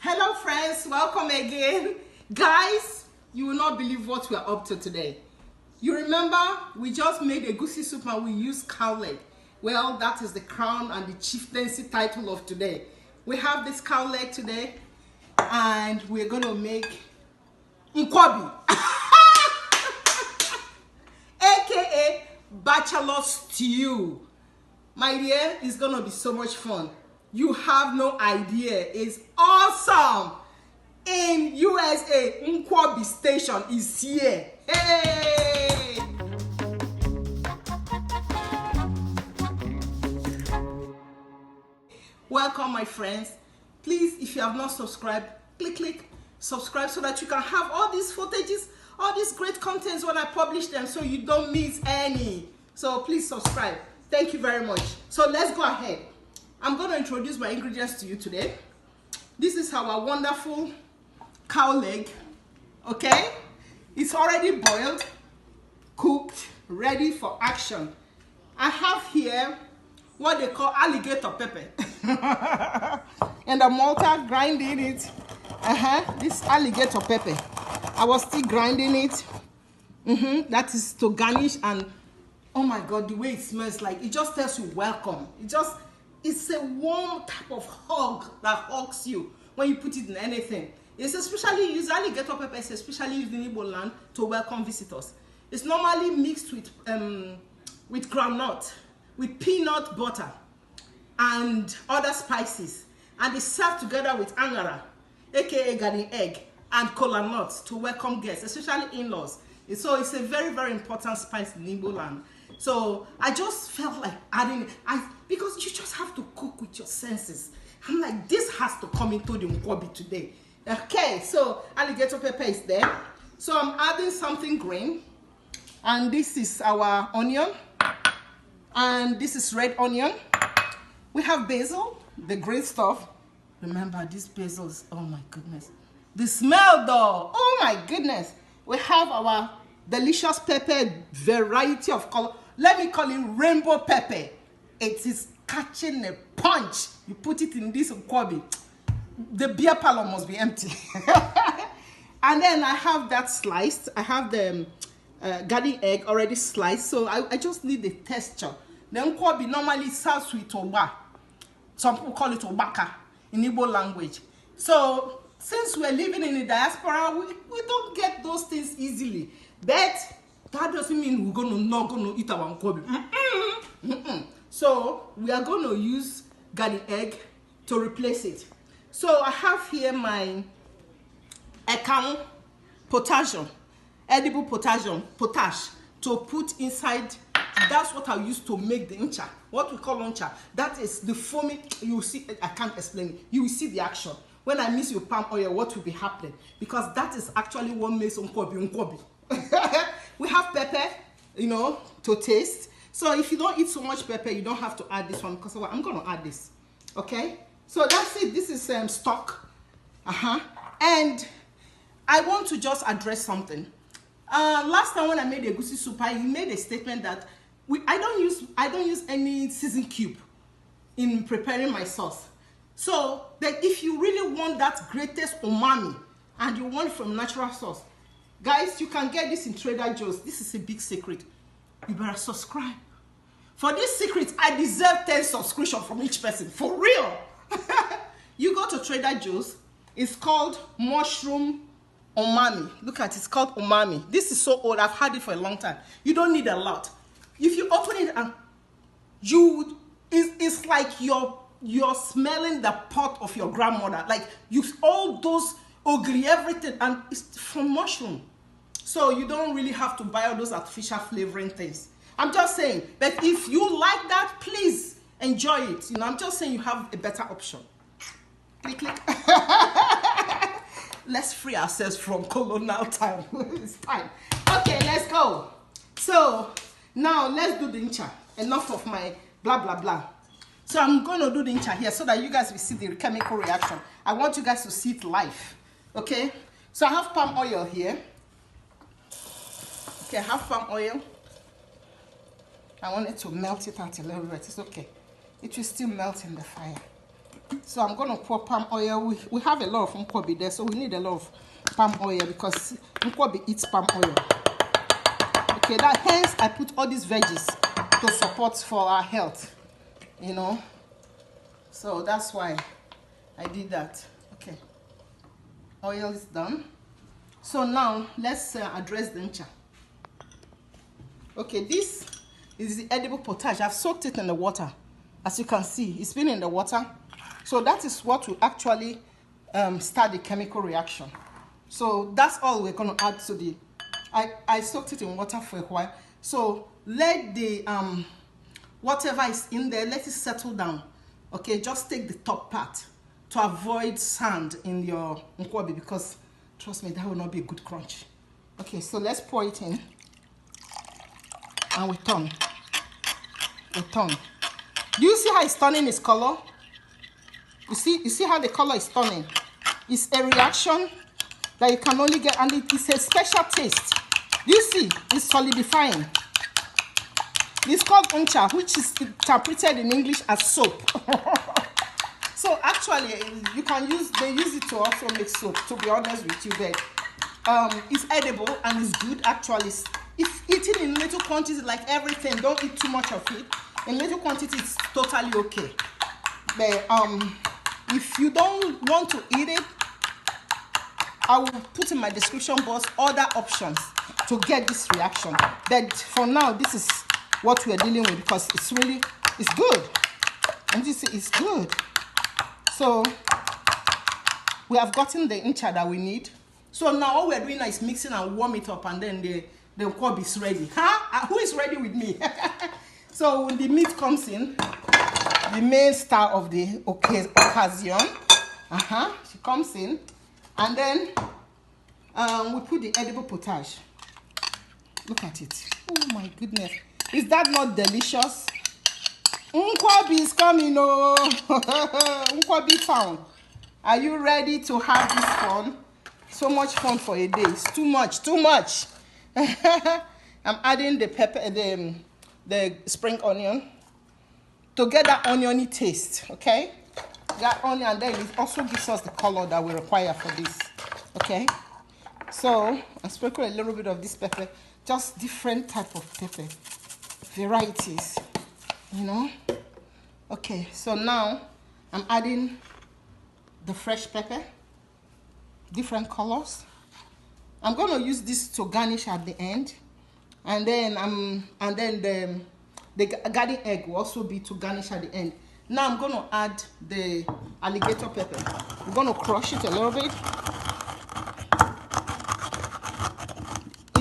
Hello friends, welcome again. Guys, you will not believe what we are up to today. You remember we just made a goosey soup and we used cow leg. Well, that is the crown and the chieftaincy title of today. We have this cow leg today and we're going to make Nkwobi, aka Bachelor stew. My dear, it's going to be so much fun. You have no idea. It's awesome. In USA, Nkwobi station is here. Hey! Welcome, my friends. Please, if you have not subscribed, click subscribe so that you can have all these footages, all these great contents when I publish them so you don't miss any. So please subscribe. Thank you very much. So let's go ahead. I'm going to introduce my ingredients to you today. This is our wonderful cow leg, okay? It's already boiled, cooked, ready for action. I have here what they call alligator pepper. And the mortar grinding it. This alligator pepper. I was still grinding it. That is to garnish, and oh my God, the way it smells, like it just tells you welcome. It's a warm type of hug that hugs you when you put it in anything. It's especially used, alligator pepper is especially used in Igbo land to welcome visitors. It's normally mixed with groundnut, with peanut butter, and other spices. And it's served together with angara, aka garden egg, and kola nuts to welcome guests, especially in-laws. So it's a very, very important spice in Igbo land. So I just felt like adding it, because you just have to cook with your senses. I'm like, this has to come into the Nkwobi today. Okay, so alligator pepper is there. So I'm adding something green. And this is our onion. And this is red onion. We have basil, the green stuff. Remember, these basils, oh my goodness. The smell though, oh my goodness. We have our delicious pepper, variety of color. Let me call it rainbow pepper. It is catching a punch. You put it in this Nkwobi, the beer parlor must be empty. And then I have that sliced. I have the garden egg already sliced. So I just need the texture. The Nkwobi normally serves with oba. Some people call it obaka in Igbo language. So since we're living in the diaspora, we don't get those things easily. But that doesn't mean we're not going to eat our Nkwobi. So we are going to use garden egg to replace it. So I have here my account potassium, edible potash to put inside. That's what I use to make the ncha, what we call ncha. That is the foamy. You will see, I can't explain it. You will see the action. When I mix with palm oil, what will be happening? Because that is actually what makes Nkwobi. We have pepper, to taste. So if you don't eat so much pepper, you don't have to add this one, because I'm going to add this. Okay? So that's it. This is stock. And I want to just address something. Last time when I made a goosey soup, he made a statement that I don't use any season cube in preparing my sauce. So that if you really want that greatest umami and you want it from natural sauce, guys, you can get this in Trader Joe's. This is a big secret. You better subscribe. For this secret, I deserve 10 subscriptions from each person. For real. You go to Trader Joe's. It's called mushroom umami. Look at it. It's called umami. This is so old. I've had it for a long time. You don't need a lot. If you open it and it's like you're smelling the pot of your grandmother. Like all those ogri, everything, and it's from mushroom. So you don't really have to buy all those artificial flavoring things. I'm just saying, but if you like that, please enjoy it. I'm just saying you have a better option. Click. Let's free ourselves from colonial time. It's time. Okay, let's go. So now let's do the ncha. Enough of my blah blah blah. So I'm going to do the ncha here so that you guys will see the chemical reaction. I want you guys to see it live. Okay? So I have palm oil here. Okay, I have palm oil. I want it to melt it out a little bit. It's okay. It will still melt in the fire. So I'm gonna pour palm oil. We have a lot of Nkwobi there, so we need a lot of palm oil because Nkwobi eats palm oil. Okay, that hence I put all these veggies to support for our health, you know. So that's why I did that. Okay, oil is done. So now let's address the ncha. Okay, this is the edible potage. I've soaked it in the water. As you can see, it's been in the water. So that is what will actually start the chemical reaction. So that's all we're going to add to the... I soaked it in water for a while. So let the whatever is in there, let it settle down. Okay, just take the top part to avoid sand in your Nkwobi, because trust me, that will not be a good crunch. Okay, so let's pour it in. And we turn. We turn. Do you see how it's turning its color? You see how the color is turning? It's a reaction that you can only get, and it's a special taste. Do you see? It's solidifying. It's called uncha, which is interpreted in English as soap. So actually, you can they use it to also make soap, to be honest with you, but it's edible and it's good actually. If eaten in little quantities, like everything, don't eat too much of it. In little quantities, it's totally okay. But if you don't want to eat it, I will put in my description box other options to get this reaction. But for now, this is what we are dealing with because it's good. And you see, it's good. So we have gotten the ncha that we need. So now all we're doing now is mixing and warm it up, and then the Nkwobi is ready. Huh? Who is ready with me? So when the meat comes in, the main star of the occasion, she comes in, and then we put the edible potage. Look at it. Oh my goodness. Is that not delicious? Nkwobi is coming, oh. Nkwobi found. Are you ready to have this fun? So much fun for a day. It's too much, too much. I'm adding the pepper, the spring onion to get that oniony taste, okay? That onion, then it also gives us the color that we require for this, okay? So I sprinkle a little bit of this pepper, just different type of pepper, varieties, you know? Okay, so now I'm adding the fresh pepper, different colors. I'm going to use this to garnish at the end, and then the garden egg will also be to garnish at the end. Now I'm going to add the alligator pepper. I'm going to crush it a little bit.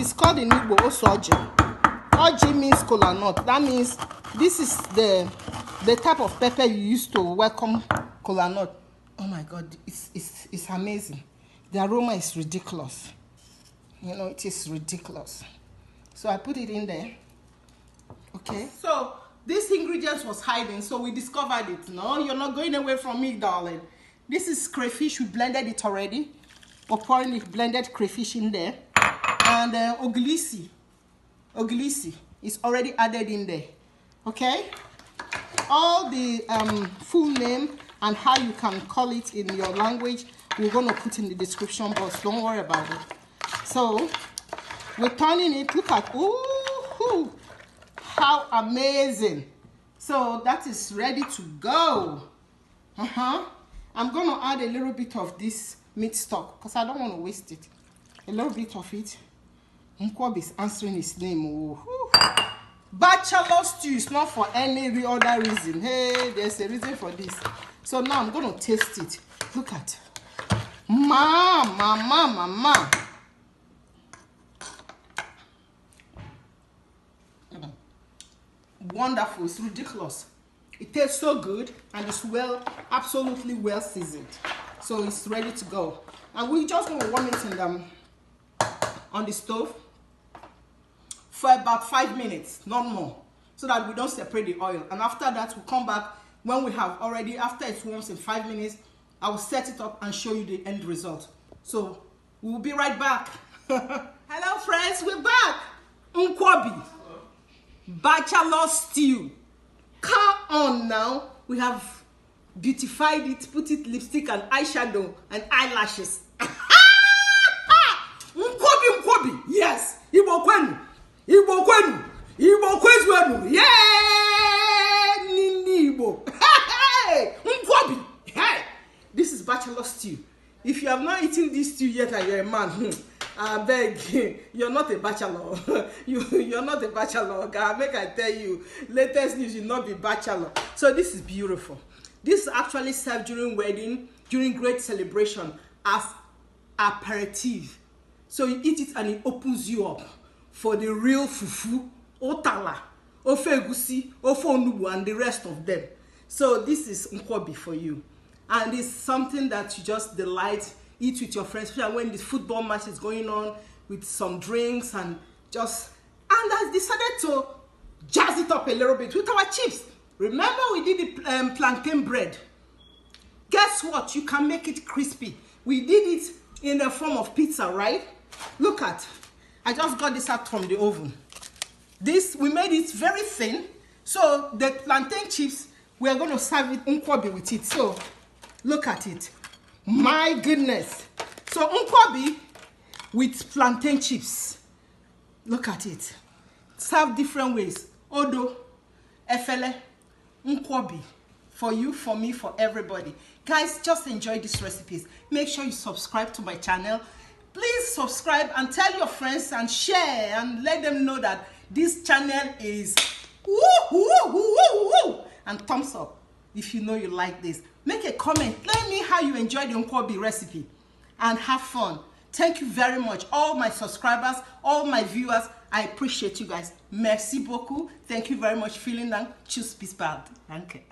It's called in Igbo also oji. Oji means kola nut. That means this is the type of pepper you use to welcome kola nut. Oh my God, it's amazing. The aroma is ridiculous. You know, it is ridiculous. So I put it in there. Okay. So this ingredient was hiding, so we discovered it. No, you're not going away from me, darling. This is crayfish. We blended it already. We're pouring the blended crayfish in there. And ogilisi is already added in there. Okay. All the full name and how you can call it in your language, we're going to put in the description box. Don't worry about it. So we're turning it. Look at, ooh, how amazing. So that is ready to go. I'm going to add a little bit of this meat stock because I don't want to waste it. A little bit of it. Nkwobi is answering his name. Ooh. Bachelor stew is not for any other reason. Hey, there's a reason for this. So now I'm going to taste it. Look at. Mama. Wonderful. It's ridiculous. It tastes so good and it's absolutely well seasoned. So it's ready to go. And we're just going to warm it in on the stove for about 5 minutes, not more, so that we don't separate the oil. And after that, we'll come back when we have already, after it warms in 5 minutes, I will set it up and show you the end result. So we'll be right back. Hello friends, we're back. Nkwobi, Bachelor stew. Come on now. We have beautified it, put it lipstick and eyeshadow and eyelashes. Nkwobi, yes. Igbo kwenu, Igbo kwezwenu, yeah, Nini Igbo. Hey, Nkwobi, hey. This is bachelor stew. If you have not eaten this stew yet and you're a man, I beg, you're not a bachelor. You're not a bachelor. God, make I tell you, latest news, you'll not be bachelor. So this is beautiful. This is actually served during wedding, during great celebration as aperitif. So you eat it and it opens you up for the real fufu, otala, ofe egusi, ofe onubu, and the rest of them. So this is nkwobi for you. And it's something that you just delight, eat with your friends, especially when the football match is going on with some drinks and I decided to jazz it up a little bit with our chips. Remember we did the plantain bread. Guess what? You can make it crispy. We did it in the form of pizza, right? Look at, I just got this out from the oven. We made it very thin. So the plantain chips, we are going to serve it nkwobi with it. So look at it. My goodness. So nkwobi with plantain chips. Look at it. Serve different ways. Odo, efele, nkwobi. For you, for me, for everybody. Guys, just enjoy these recipes. Make sure you subscribe to my channel. Please subscribe and tell your friends and share and let them know that this channel is woo, woo, woo, woo, woo. And thumbs up if you know you like this. Make a comment. Let me how you enjoy the nkwobi recipe and have fun. Thank you very much. All my subscribers, all my viewers, I appreciate you guys. Merci beaucoup. Thank you very much. Vielen Dank. Tschüss, bis bald. Danke.